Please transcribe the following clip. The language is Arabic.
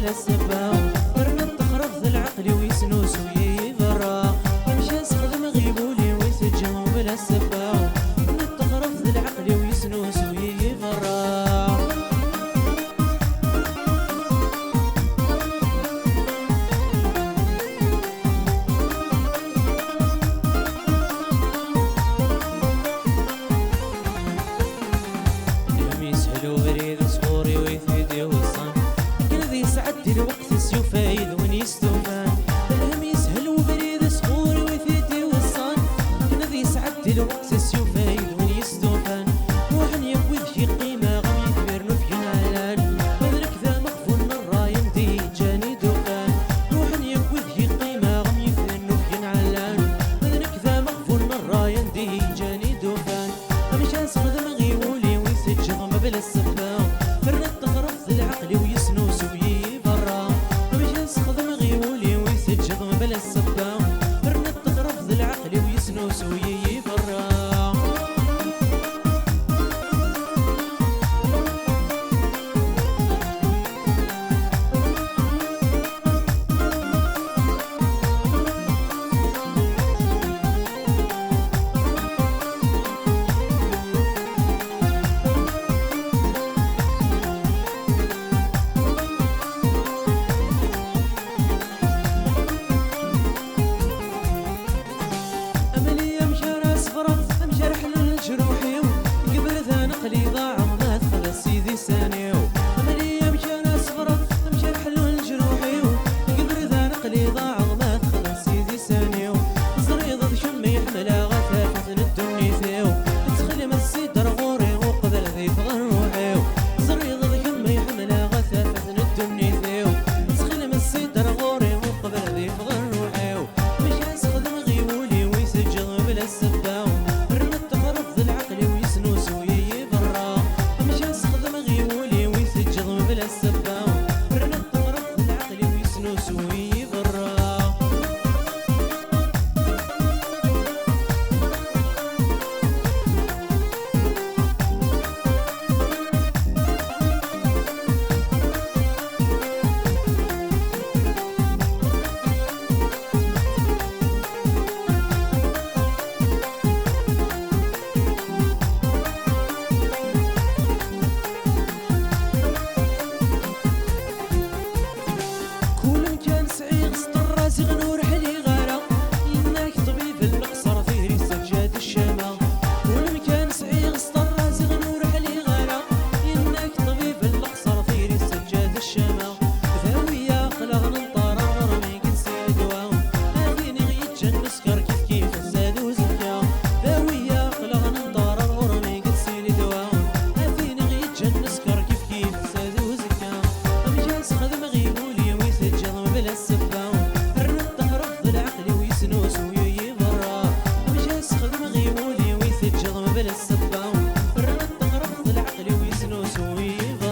بلا السبا ورنا تخرف العقل ويسنوس ويبرا مشى سخدم غيبولي ويسجن بلا السبا ورنا تخرف العقل ويسنوس ويبرا يسعد الوقت السفايد ونيستوفان الهم يسهل وبريد صخوري ويثيدي والصان كنا ذي يسعد الوقت السفايد ونيستوفان وحن يكوذ شي قيمة غم يثمر نفي علان بدرك ذا مخفون الراين دي جاني دوقان وحن يكوذ شي قيمة غم يثمر نفي علان بدرك ذا مخفون الراين دي جاني دوقان مشان سخدم غيولي ويسجغ ما بلا السبان فرد تخرف العقل ويسنوس ويبرا مشان سخدم غيولي ويسجغ ما بلا السبان فرد تخرف العقل ويسنوس ويبرا جروحي قبل ذا نقلي ضاع ما دخل سيدي سانيو عملية مشان صفرة مشى حلول جروحي قبل ذا نقلي ضاع ما دخل سيدي سانيو زريض شمي حملة غثافة الدني ثيو تخلي مسيد رغوري وقبل ذي فغر روحي زريض شمي حملة غثافة الدني ثيو تخلي مسيد رغوري وقبل ذي فغر روحي مشان سخدم غيولي ويسجل بلا السباو العقل ويسنوس ويبرا مشى سخدم غيولي ويسجل بلا السبا رنا الطرف العقل ويسنوس ويبرا نور حلي غارة إنك طبيب الأقصر في ريس سجاد الشمال والمكان سعيغ سطر زغ نور حلي غارة إنك طبيب الأقصر في ريس سجاد الشمال ذاوية خلق نطار ورمي قد سيد دواهم هذين غيت جن مسكر كيف كيف الزاد وزكا ذاوية خلق نطار ورمي قد سيد دواهم هذين غيت جن مسكر كيف كيف الزاد وزكا مجاز خدم غيبولي ويسجل بلا السبا العقل ويسنوس ويبرا مشى سخدم غيولي ويسجل بلا السبا فرد تغرف العقل ويسنوس ويبرا